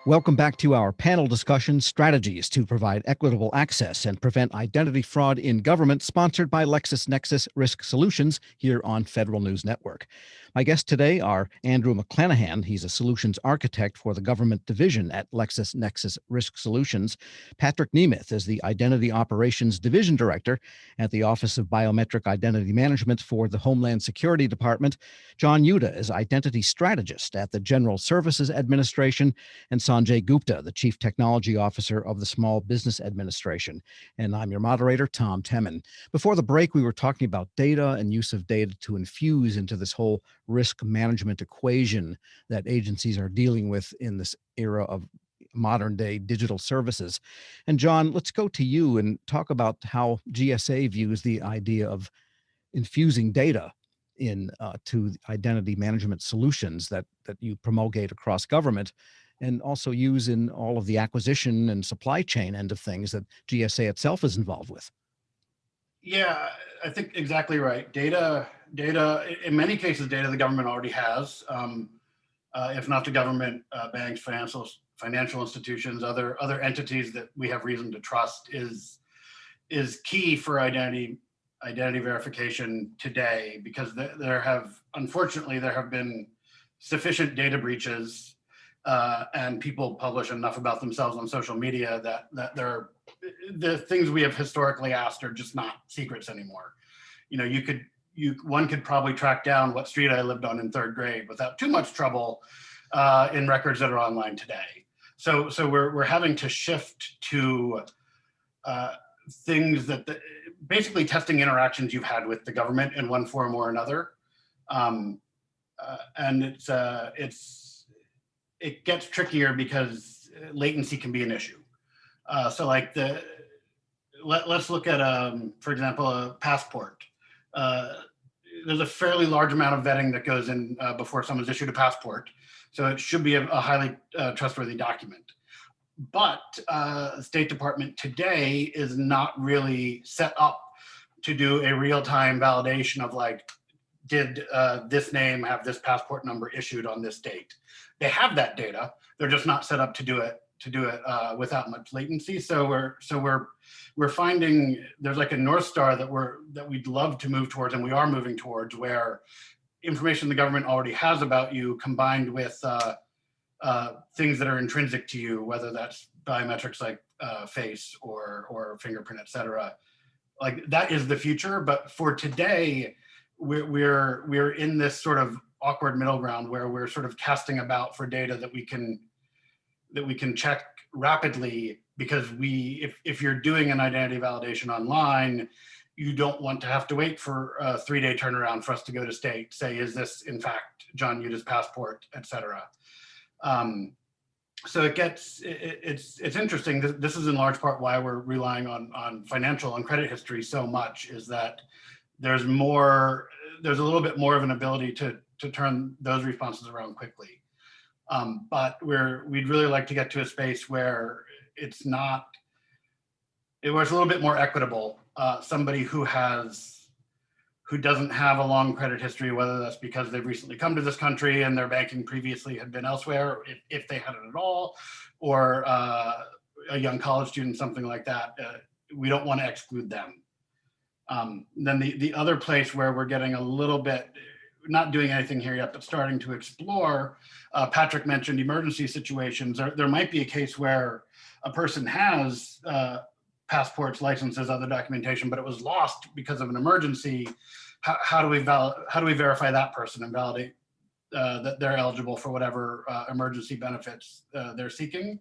Welcome back to our panel discussion, Strategies to Provide Equitable Access and Prevent Identity Fraud in Government, sponsored by LexisNexis Risk Solutions here on Federal News Network. My guests today are Andrew McClanahan. He's a solutions architect for the government division at LexisNexis Risk Solutions. Patrick Nemeth is the Identity Operations Division Director at the Office of Biometric Identity Management for the Homeland Security Department. John Yuta is Identity Strategist at the General Services Administration, and Sanjay Gupta, the Chief Technology Officer of the Small Business Administration. And I'm your moderator, Tom Temin. Before the break, we were talking about data and use of data to infuse into this whole risk management equation that agencies are dealing with in this era of modern day digital services. And John, let's go to you and talk about how GSA views the idea of infusing data in to identity management solutions that you promulgate across government, and also use in all of the acquisition and supply chain end of things that GSA itself is involved with. Yeah, I think exactly right. Data, in many cases, data the government already has. If not the government, banks, financial institutions, other entities that we have reason to trust is key for identity verification today, because unfortunately there have been sufficient data breaches, and people publish enough about themselves on social media that the things we have historically asked are just not secrets anymore. You know, one could probably track down what street I lived on in third grade without too much trouble in records that are online today. So we're having to shift to things that basically testing interactions you've had with the government in one form or another, and it gets trickier because latency can be an issue. So like let's look at, for example, a passport. There's a fairly large amount of vetting that goes in before someone's issued a passport. So it should be a highly trustworthy document. But the State Department today is not really set up to do a real-time validation of, like, did this name have this passport number issued on this date? They have that data. They're just not set up to do it without much latency. So we're finding there's like a North Star that we'd love to move towards, and we are moving towards, where information the government already has about you combined with things that are intrinsic to you, whether that's biometrics like face or fingerprint, et cetera. Like, that is the future. But for today, we're in this sort of awkward middle ground where we're sort of casting about for data that we can check rapidly, because if you're doing an identity validation online, you don't want to have to wait for a 3-day turnaround for us to go to state, say, is this in fact John Yuta's passport, et cetera. So it's interesting. This is in large part why we're relying on financial and credit history so much, is that there's a little bit more of an ability to turn those responses around quickly. But we'd really like to get to a space where it's a little bit more equitable. Somebody who doesn't have a long credit history, whether that's because they've recently come to this country and their banking previously had been elsewhere, if they had it at all, or a young college student, something like that, we don't want to exclude them. Then the other place where we're getting a little bit, not doing anything here yet, but starting to explore, Patrick mentioned emergency situations. There might be a case where a person has passports, licenses, other documentation, but it was lost because of an emergency. How do we verify that person and validate that they're eligible for whatever emergency benefits they're seeking?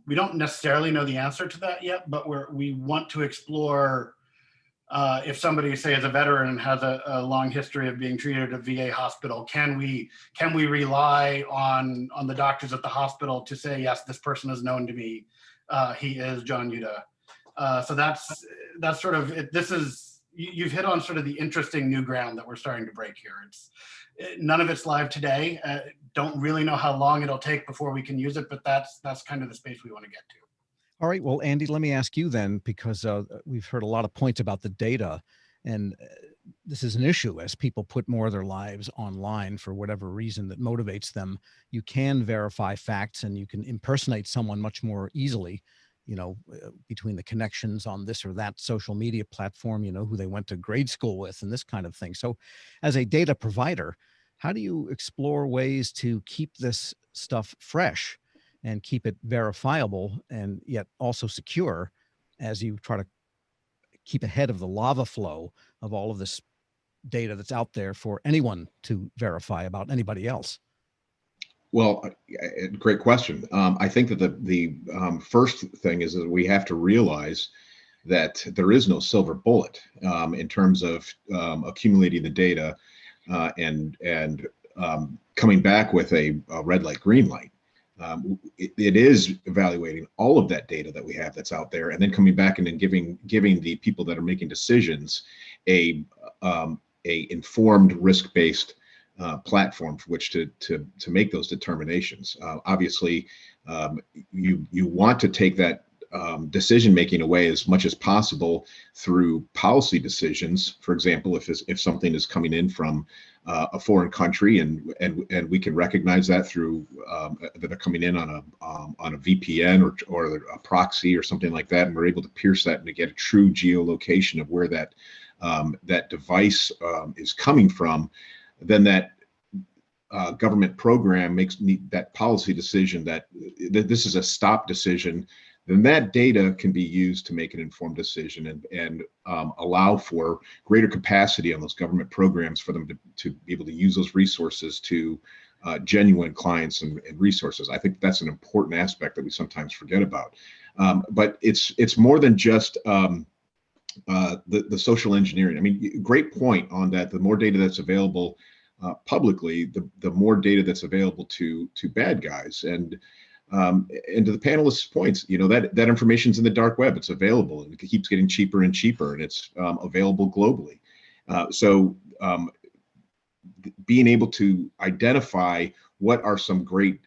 We don't necessarily know the answer to that yet, but we want to explore if somebody, say, is a veteran and has a long history of being treated at a VA hospital, can we rely on the doctors at the hospital to say, yes, this person is known to me, he is John Yuta. So that's sort of it. You've hit on sort of the interesting new ground that we're starting to break here. None of it's live today. Don't really know how long it'll take before we can use it, but that's kind of the space we want to get to. All right. Well, Andy, let me ask you then, because we've heard a lot of points about the data And this is an issue as people put more of their lives online for whatever reason that motivates them. You can verify facts and you can impersonate someone much more easily, between the connections on this or that social media platform, who they went to grade school with and this kind of thing. So, as a data provider, how do you explore ways to keep this stuff fresh and keep it verifiable and yet also secure as you try to keep ahead of the lava flow of all of this data that's out there for anyone to verify about anybody else? Well, great question. I think that the first thing is that we have to realize that there is no silver bullet in terms of accumulating the data and coming back with a red light, green light. It is evaluating all of that data that we have that's out there, and then coming back and then giving the people that are making decisions a informed, risk-based platform for which to make those determinations. Obviously, you want to take that decision making away as much as possible through policy decisions. For example, if something is coming in from a foreign country and we can recognize that through that they're coming in on a VPN or a proxy or something like that, and we're able to pierce that and to get a true geolocation of where that device is coming from, then that government program makes that policy decision that this is a stop decision, then that data can be used to make an informed decision and allow for greater capacity on those government programs for them to be able to use those resources to genuine clients and resources. I think that's an important aspect that we sometimes forget about. But it's more than just the social engineering. I mean, great point on that. The more data that's available publicly, the more data that's available to bad guys. And to the panelists' points, that information's in the dark web. It's available, and it keeps getting cheaper and cheaper, and it's available globally. So being able to identify what are some great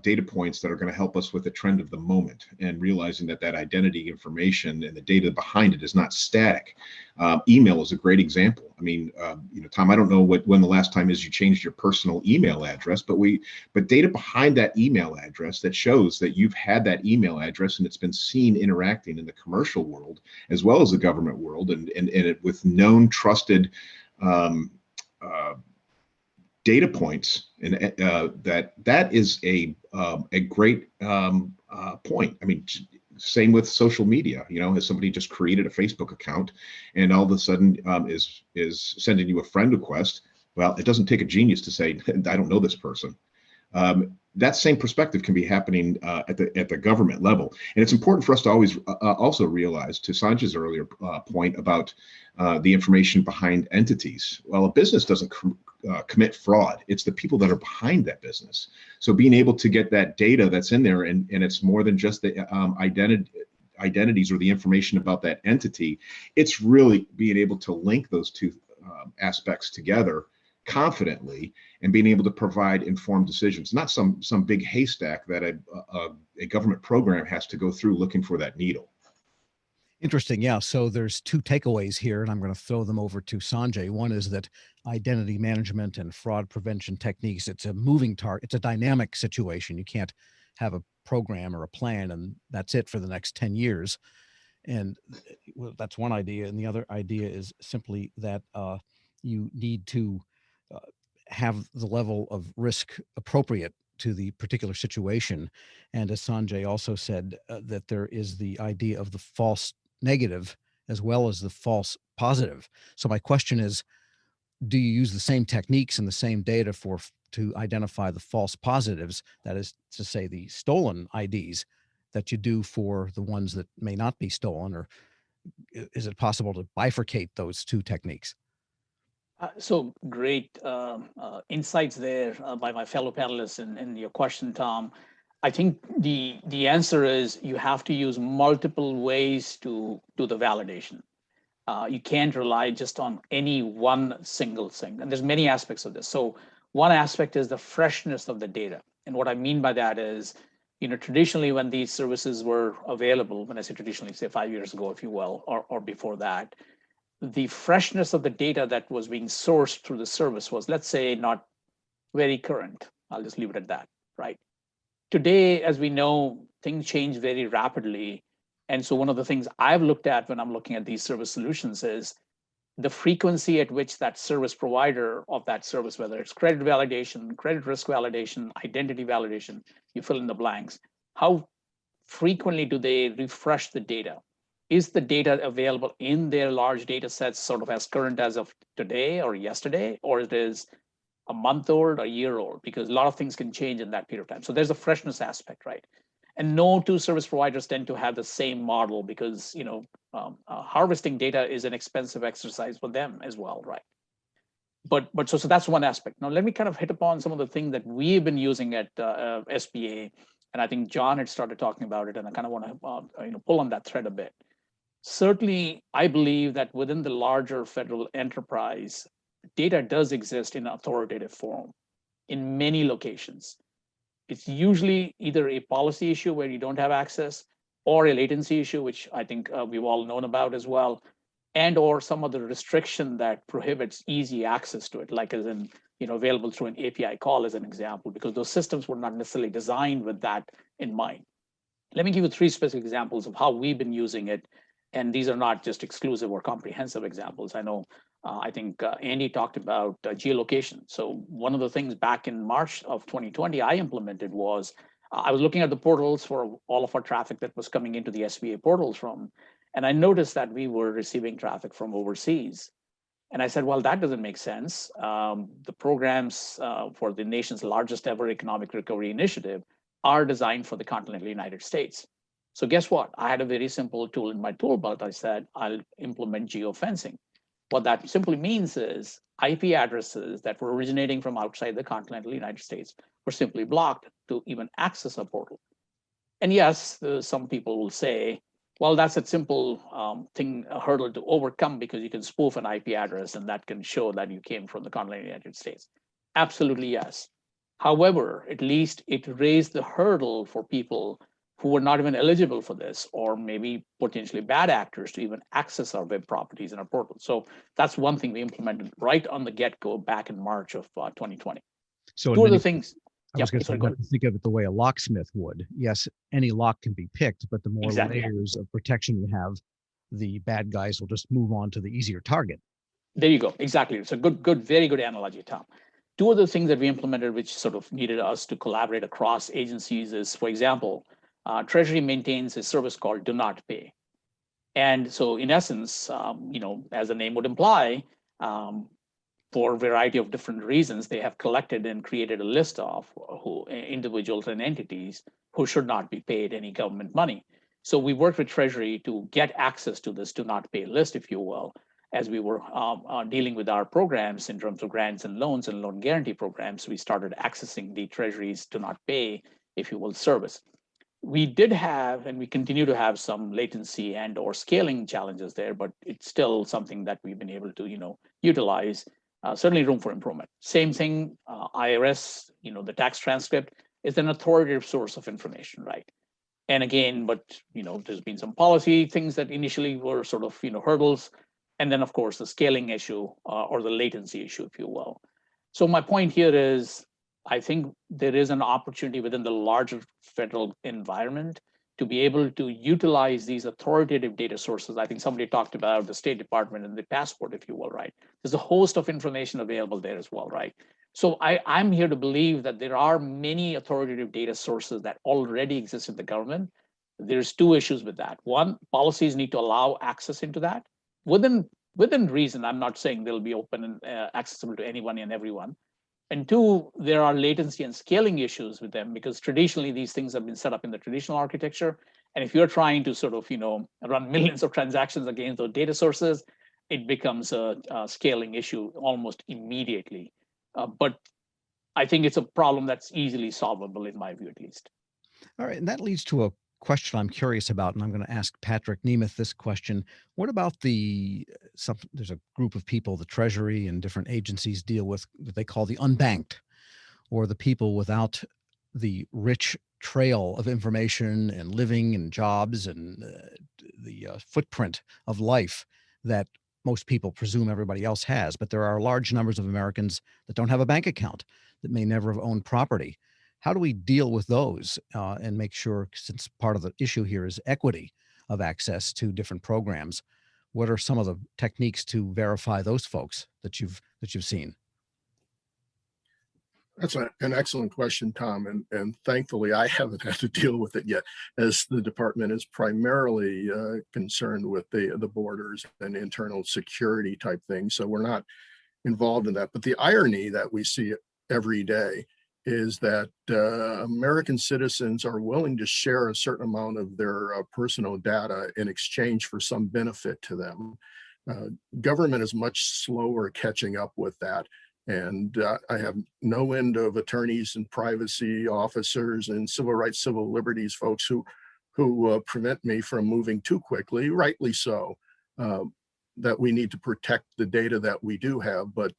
data points that are going to help us with the trend of the moment, and realizing that identity information and the data behind it is not static. Email is a great example. I mean, Tom, I don't know when the last time is you changed your personal email address, but data behind that email address that shows that you've had that email address and it's been seen interacting in the commercial world as well as the government world, and it with known trusted data points, and that is a great point. I mean, same with social media. Has somebody just created a Facebook account and all of a sudden is sending you a friend request? Well, it doesn't take a genius to say, I don't know this person. That same perspective can be happening at the government level, and it's important for us to always also realize, to Sanjay's earlier point about the information behind entities. Well, a business doesn't commit fraud; it's the people that are behind that business. So being able to get that data that's in there, and it's more than just the identities or the information about that entity. It's really being able to link those two aspects together confidently and being able to provide informed decisions, not some big haystack that a government program has to go through looking for that needle. Interesting. Yeah. So there's two takeaways here, and I'm going to throw them over to Sanjay. One is that identity management and fraud prevention techniques, it's a moving target. It's a dynamic situation. You can't have a program or a plan and that's it for the next 10 years. And well, that's one idea. And the other idea is simply that you need to uh, have the level of risk appropriate to the particular situation. And as Sanjay also said, that there is the idea of the false negative as well as the false positive. So my question is, do you use the same techniques and the same data to identify the false positives, that is to say the stolen IDs, that you do for the ones that may not be stolen, or is it possible to bifurcate those two techniques? So great insights there by my fellow panelists in your question, Tom. I think the answer is you have to use multiple ways to do the validation. You can't rely just on any one single thing. And there's many aspects of this. So one aspect is the freshness of the data. And what I mean by that is, traditionally when these services were available, when I say traditionally, say 5 years ago, if you will, or before that, the freshness of the data that was being sourced through the service was, let's say, not very current. I'll just leave it at that, right? Today, as we know, things change very rapidly. And so one of the things I've looked at when I'm looking at these service solutions is the frequency at which that service provider of that service, whether it's credit validation, credit risk validation, identity validation, you fill in the blanks, how frequently do they refresh the data? Is the data available in their large data sets sort of as current as of today or yesterday, or it is a month old, a year old? Because a lot of things can change in that period of time. So there's a freshness aspect, right? And no two service providers tend to have the same model because harvesting data is an expensive exercise for them as well, right? But so that's one aspect. Now let me kind of hit upon some of the things that we've been using at SBA, and I think John had started talking about it, and I kind of want to pull on that thread a bit. Certainly, I believe that within the larger federal enterprise, data does exist in authoritative form in many locations. It's usually either a policy issue where you don't have access, or a latency issue, which I think we've all known about as well, and or some other restriction that prohibits easy access to it, like as in available through an API call as an example, because those systems were not necessarily designed with that in mind. Let me give you 3 specific examples of how we've been using it. And these are not just exclusive or comprehensive examples. I know, I think Andy talked about geolocation. So one of the things back in March of 2020 I implemented was, I was looking at the portals for all of our traffic that was coming into the SBA portals from, and I noticed that we were receiving traffic from overseas. And I said, well, that doesn't make sense. The programs for the nation's largest ever economic recovery initiative are designed for the continental United States. So guess what? I had a very simple tool in my tool belt. I said, I'll implement geofencing. What that simply means is IP addresses that were originating from outside the continental United States were simply blocked to even access a portal. And yes, some people will say, well, that's a simple a hurdle to overcome because you can spoof an IP address and that can show that you came from the continental United States. Absolutely, yes. However, at least it raised the hurdle for people who were not even eligible for this, or maybe potentially bad actors to even access our web properties in our portal. So that's one thing we implemented right on the get-go back in March of 2020. So 2 other things. I was going to think of it the way a locksmith would. Yes, any lock can be picked, but the more layers of protection you have, the bad guys will just move on to the easier target. There you go. Exactly. It's a very good analogy, Tom. 2 other things that we implemented, which sort of needed us to collaborate across agencies, is, for example, Treasury maintains a service called Do Not Pay. And so in essence, as the name would imply, for a variety of different reasons, they have collected and created a list of individuals and entities who should not be paid any government money. So we worked with Treasury to get access to this Do Not Pay list, if you will, as we were dealing with our programs in terms of grants and loans and loan guarantee programs. We started accessing the Treasury's Do Not Pay, if you will, service. We did have, and we continue to have, some latency and or scaling challenges there, but it's still something that we've been able to utilize. Certainly room for improvement. Same thing, IRS, the tax transcript is an authoritative source of information, right? And again, but there's been some policy things that initially were sort of hurdles, and then of course the scaling issue or the latency issue, if you will. So my point here is, I think there is an opportunity within the larger federal environment to be able to utilize these authoritative data sources. I think somebody talked about the State Department and the passport, if you will, right? There's a host of information available there as well, right? So I'm here to believe that there are many authoritative data sources that already exist in the government. There's 2 issues with that. One, policies need to allow access into that within reason. I'm not saying they'll be open and accessible to anyone and everyone. And 2, there are latency and scaling issues with them because traditionally these things have been set up in the traditional architecture. And if you're trying to sort of, run millions of transactions against those data sources, it becomes a scaling issue almost immediately. But I think it's a problem that's easily solvable in my view, at least. All right. And that leads to a question I'm curious about, and I'm going to ask Patrick Nemeth this question. What about there's a group of people, the Treasury and different agencies deal with, that they call the unbanked, or the people without the rich trail of information and living and jobs and the footprint of life that most people presume everybody else has, but there are large numbers of Americans that don't have a bank account, that may never have owned property. How do we deal with those and make sure, since part of the issue here is equity of access to different programs, what are some of the techniques to verify those folks that you've seen? That's an excellent question, Tom, and thankfully I haven't had to deal with it yet, as the department is primarily concerned with the borders and internal security type things. So we're not involved in that. But the irony that we see every day is that American citizens are willing to share a certain amount of their personal data in exchange for some benefit to them. Government is much slower catching up with that. And I have no end of attorneys and privacy officers and civil rights, civil liberties folks who prevent me from moving too quickly, rightly so, that we need to protect the data that we do have. But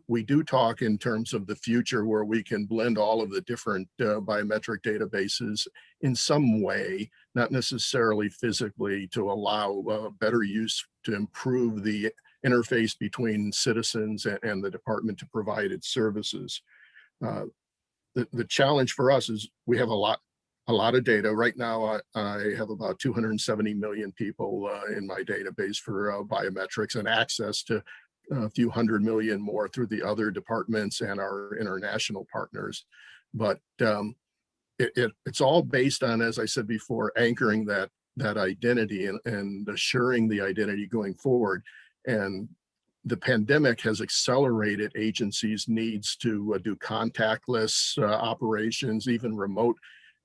we do talk in terms of the future where we can blend all of the different biometric databases in some way, not necessarily physically, to allow better use to improve the interface between citizens and the department to provide its services. The challenge for us is we have a lot of data. Right now, I have about 270 million people in my database for biometrics, and access to a few hundred million more through the other departments and our international partners. But it's all based on, as I said before, anchoring that identity and assuring the identity going forward. And the pandemic has accelerated agencies' needs to do contactless operations, even remote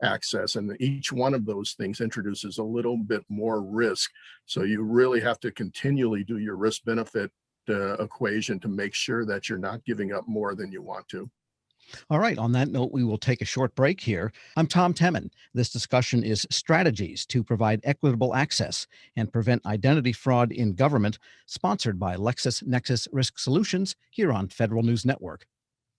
access. And each one of those things introduces a little bit more risk. So you really have to continually do your risk benefit equation to make sure that you're not giving up more than you want to. All right. On that note, we will take a short break here. I'm Tom Temin. This discussion is strategies to provide equitable access and prevent identity fraud in government, sponsored by LexisNexis Risk Solutions here on Federal News Network.